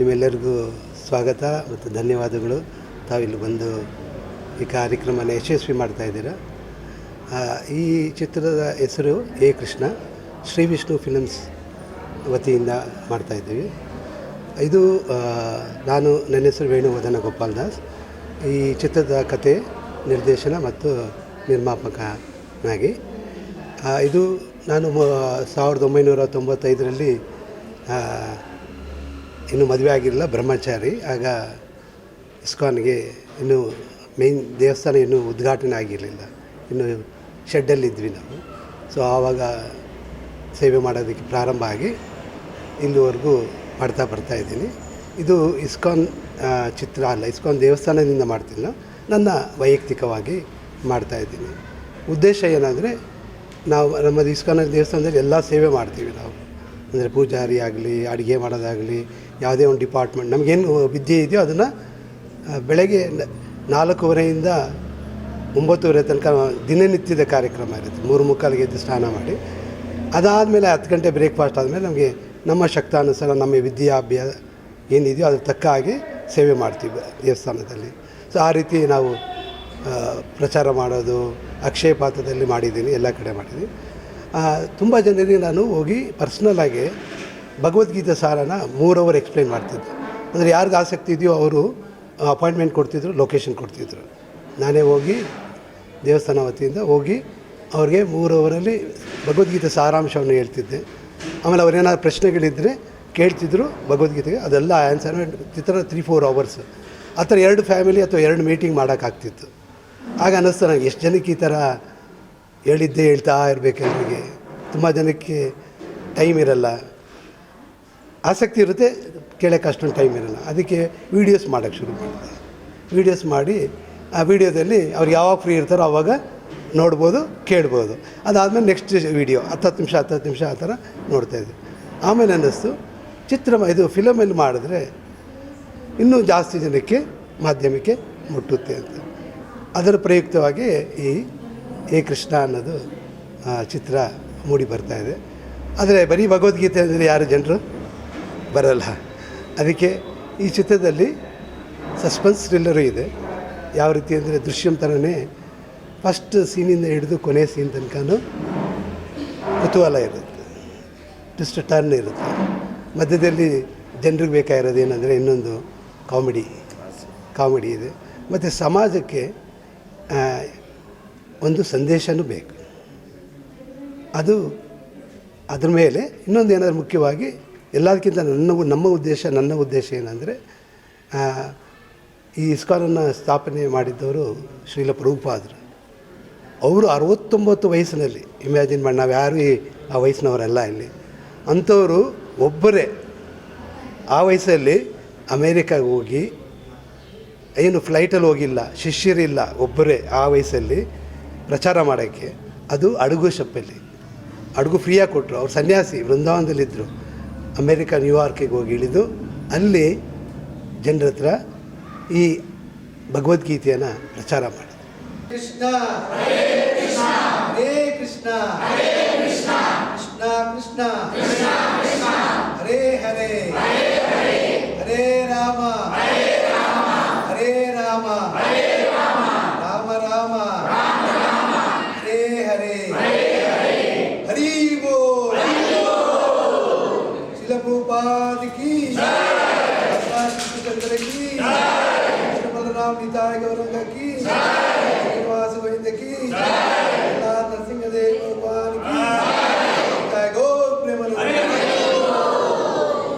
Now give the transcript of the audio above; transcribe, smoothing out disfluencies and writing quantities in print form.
ನಿಮ್ಮೆಲ್ಲರಿಗೂ ಸ್ವಾಗತ ಮತ್ತು ಧನ್ಯವಾದಗಳು. ತಾವಿಲ್ಲಿ ಬಂದು ಈ ಕಾರ್ಯಕ್ರಮನ ಯಶಸ್ವಿ ಮಾಡ್ತಾಯಿದ್ದೀರಾ. ಈ ಚಿತ್ರದ ಹೆಸರು ಎ ಕೃಷ್ಣ, ಶ್ರೀ ವಿಷ್ಣು ಫಿಲಮ್ಸ್ ವತಿಯಿಂದ ಮಾಡ್ತಾಯಿದ್ದೀವಿ. ಇದು ನನ್ನ ಹೆಸರು ವೇಣುವರ್ಧನ ಗೋಪಾಲ್ ದಾಸ್. ಈ ಚಿತ್ರದ ಕತೆ, ನಿರ್ದೇಶನ ಮತ್ತು ನಿರ್ಮಾಪಕನಾಗಿ ಇದು ನಾನು 1995ರಲ್ಲಿ ಇನ್ನೂ ಮದುವೆ ಆಗಿರಲಿಲ್ಲ, ಬ್ರಹ್ಮಚಾರಿ. ಆಗ ಇಸ್ಕಾನ್ಗೆ ಇನ್ನೂ ಮೇನ್ ದೇವಸ್ಥಾನ ಇನ್ನೂ ಉದ್ಘಾಟನೆ ಆಗಿರಲಿಲ್ಲ, ಇನ್ನು ಶೆಡ್ಡಲ್ಲಿದ್ವಿ ನಾವು. ಸೊ ಆವಾಗ ಸೇವೆ ಮಾಡೋದಕ್ಕೆ ಪ್ರಾರಂಭ ಆಗಿ ಇಲ್ಲಿವರೆಗೂ ಮಾಡ್ತಾ ಬರ್ತಾಯಿದ್ದೀನಿ. ಇದು ಇಸ್ಕಾನ್ ಚಿತ್ರ ಅಲ್ಲ, ಇಸ್ಕಾನ್ ದೇವಸ್ಥಾನದಿಂದ ಮಾಡ್ತಿಲ್ಲ, ನನ್ನ ವೈಯಕ್ತಿಕವಾಗಿ ಮಾಡ್ತಾಯಿದ್ದೀನಿ. ಉದ್ದೇಶ ಏನಂದರೆ, ನಮ್ಮದು ಇಸ್ಕಾನ್ ದೇವಸ್ಥಾನದಲ್ಲಿ ಎಲ್ಲ ಸೇವೆ ಮಾಡ್ತೀವಿ ನಾವು. ಅಂದರೆ ಪೂಜಾರಿ ಆಗಲಿ, ಅಡುಗೆ ಮಾಡೋದಾಗಲಿ, ಯಾವುದೇ ಒಂದು ಡಿಪಾರ್ಟ್ಮೆಂಟ್ ನಮಗೇನು ವಿದ್ಯೆ ಇದೆಯೋ ಅದನ್ನು ಬೆಳಗ್ಗೆ 4:15 9:30 ತನಕ ದಿನನಿತ್ಯದ ಕಾರ್ಯಕ್ರಮ ಇರುತ್ತೆ. 3:45 ಎದ್ದು ಸ್ನಾನ ಮಾಡಿ, ಅದಾದಮೇಲೆ 10 ಗಂಟೆ ಬ್ರೇಕ್ಫಾಸ್ಟ್ ಆದಮೇಲೆ ನಮಗೆ ನಮ್ಮ ಶಕ್ತಾನುಸಾರ ನಮ್ಮ ವಿದ್ಯಾಭ್ಯಾಸ ಏನಿದೆಯೋ ಅದ್ರ ತಕ್ಕ ಹಾಗೆ ಸೇವೆ ಮಾಡ್ತೀವಿ ದೇವಸ್ಥಾನದಲ್ಲಿ. ಸೊ ಆ ರೀತಿ ನಾವು ಪ್ರಚಾರ ಮಾಡೋದು, ಅಕ್ಷಯ ಪಾತ್ರದಲ್ಲಿ ಮಾಡಿದ್ದೀನಿ, ಎಲ್ಲ ಕಡೆ ಮಾಡಿದ್ದೀನಿ. ತುಂಬ ಜನರಿಗೆ ನಾನು ಹೋಗಿ ಪರ್ಸ್ನಲ್ಲಾಗಿ ಭಗವದ್ಗೀತೆ ಸಾರನ 3 ಅವರ್ ಎಕ್ಸ್ಪ್ಲೈನ್ ಮಾಡ್ತಿದ್ದೆ. ಅಂದರೆ ಯಾರಿಗೆ ಆಸಕ್ತಿ ಇದೆಯೋ ಅವರು ಅಪಾಯಿಂಟ್ಮೆಂಟ್ ಕೊಡ್ತಿದ್ರು, ಲೊಕೇಶನ್ ಕೊಡ್ತಿದ್ರು. ನಾನೇ ಹೋಗಿ ದೇವಸ್ಥಾನ ವತಿಯಿಂದ ಹೋಗಿ ಅವ್ರಿಗೆ 3 ಅವರಲ್ಲಿ ಭಗವದ್ಗೀತೆ ಸಾರಾಂಶವನ್ನು ಹೇಳ್ತಿದ್ದೆ. ಆಮೇಲೆ ಅವ್ರೇನಾದ್ರು ಪ್ರಶ್ನೆಗಳಿದ್ದರೆ ಕೇಳ್ತಿದ್ರು ಭಗವದ್ಗೀತೆಗೆ, ಅದೆಲ್ಲ ಆನ್ಸರ್ ಚಿತ್ರ 3-4 ಅವರ್ಸ್. ಆ ಥರ 2 ಫ್ಯಾಮಿಲಿ ಅಥವಾ 2 ಮೀಟಿಂಗ್ ಮಾಡೋಕ್ಕಾಗ್ತಿತ್ತು. ಆಗ ಅನ್ನಿಸ್ತು ನನಗೆ, ಎಷ್ಟು ಜನಕ್ಕೆ ಈ ಥರ ಹೇಳಿದ್ದೇ ಹೇಳ್ತಾ ಇರಬೇಕು. ಎಲ್ಲರಿಗೆ ತುಂಬ ಜನಕ್ಕೆ ಟೈಮ್ ಇರಲ್ಲ, ಆಸಕ್ತಿ ಇರುತ್ತೆ, ಕೇಳೋಕ್ಕೆ ಅಷ್ಟೊಂದು ಟೈಮ್ ಇರಲ್ಲ. ಅದಕ್ಕೆ ವೀಡಿಯೋಸ್ ಮಾಡೋಕ್ಕೆ ಶುರು ಮಾಡಿದೆ. ವೀಡಿಯೋಸ್ ಮಾಡಿ ಆ ವೀಡಿಯೋದಲ್ಲಿ ಅವ್ರು ಯಾವಾಗ ಫ್ರೀ ಇರ್ತಾರೋ ಆವಾಗ ನೋಡ್ಬೋದು, ಕೇಳ್ಬೋದು. ಅದಾದಮೇಲೆ ನೆಕ್ಸ್ಟ್ ವೀಡಿಯೋ 10 ನಿಮಿಷ ಆ ಥರ ನೋಡ್ತಾಯಿದ್ದೆ. ಆಮೇಲೆ ಅನ್ನಿಸ್ತು, ಇದು ಫಿಲಮಲ್ಲಿ ಮಾಡಿದ್ರೆ ಇನ್ನೂ ಜಾಸ್ತಿ ಜನಕ್ಕೆ ಮಾಧ್ಯಮಕ್ಕೆ ಮುಟ್ಟುತ್ತೆ ಅಂತ. ಅದರ ಪ್ರಯುಕ್ತವಾಗಿ ಈ ಎ ಕೃಷ್ಣ ಅನ್ನೋದು ಚಿತ್ರ ಮೂಡಿ ಬರ್ತಾಯಿದೆ. ಆದರೆ ಬರೀ ಭಗವದ್ಗೀತೆ ಅಂದರೆ ಯಾರು ಜನರು ಬರಲ್ಲ. ಅದಕ್ಕೆ ಈ ಚಿತ್ರದಲ್ಲಿ ಸಸ್ಪೆನ್ಸ್ ಥ್ರಿಲ್ಲರು ಇದೆ. ಯಾವ ರೀತಿ ಅಂದರೆ, ದೃಶ್ಯಂ ಥರನೇ ಫಸ್ಟ್ ಸೀನಿಂದ ಹಿಡಿದು ಕೊನೆ ಸೀನ್ ತನಕನೂ ಕುತೂಹಲ ಇರುತ್ತೆ, ಟ್ವಿಸ್ಟ್ ಟರ್ನ್ ಇರುತ್ತೆ. ಮಧ್ಯದಲ್ಲಿ ಜನರಿಗೆ ಬೇಕಾಗಿರೋದು ಏನಂದರೆ ಇನ್ನೊಂದು ಕಾಮಿಡಿ ಇದೆ. ಮತ್ತು ಸಮಾಜಕ್ಕೆ ಒಂದು ಸಂದೇಶನೂ ಬೇಕು. ಅದ್ರ ಮೇಲೆ ಇನ್ನೊಂದು ಏನಾದರೂ ಮುಖ್ಯವಾಗಿ ಎಲ್ಲದಕ್ಕಿಂತ ನನ್ನ ಉದ್ದೇಶ ಏನಂದರೆ, ಈ ಇಸ್ಕಾನನ್ನು ಸ್ಥಾಪನೆ ಮಾಡಿದ್ದವರು ಶ್ರೀಲ ಪ್ರಭುಪಾದರು. ಅವರು 69 ವಯಸ್ಸಿನಲ್ಲಿ, ಇಮ್ಯಾಜಿನ್ ಮಾಡಿ, ನಾವು ಯಾರು ಆ ವಯಸ್ಸಿನವರೆಲ್ಲ ಇಲ್ಲಿ. ಅಂಥವರು ಒಬ್ಬರೇ ಆ ವಯಸ್ಸಲ್ಲಿ ಅಮೇರಿಕಾಗೆ ಹೋಗಿ, ಏನು ಫ್ಲೈಟಲ್ಲಿ ಹೋಗಿಲ್ಲ, ಶಿಷ್ಯರಿಲ್ಲ, ಒಬ್ಬರೇ ಆ ವಯಸ್ಸಲ್ಲಿ ಪ್ರಚಾರ ಮಾಡೋಕ್ಕೆ. ಅದು ಹಡಗು ಶಪ್ಪಲ್ಲಿ, ಹಡಗು ಫ್ರೀಯಾಗಿ ಕೊಟ್ಟರು. ಅವ್ರು ಸನ್ಯಾಸಿ, ವೃಂದಾವನದಲ್ಲಿದ್ದರು. ಅಮೇರಿಕಾ ನ್ಯೂಯಾರ್ಕಿಗೆ ಹೋಗಿ ಇಳಿದು ಅಲ್ಲಿ ಜನರ ಹತ್ರ ಈ ಭಗವದ್ಗೀತೆಯನ್ನು ಪ್ರಚಾರ ಮಾಡಿದ್ರು. ಕೃಷ್ಣ ಹರೇ ಕೃಷ್ಣ ಹರೇ ಕೃಷ್ಣ ಕೃಷ್ಣ ಕೃಷ್ಣ ಹರೇ ಹರೇ ಹರೇ ರಾಮ ಹರೇ ರಾಮ ರಾಮ ರಾಮ ಹರೇ ಹರೇ ಹರಿ ಬೋಲ್. ಶ್ರೀಲ ಪ್ರಭುಪಾದ ಕಿ ಜೈ, ಭಗವಾನ್ ಶ್ರೀ ಚಂದ್ರ ಕಿ ಜೈ, ಬಲರಾಮ ನಿತಾಯ ಗೌರಂಗ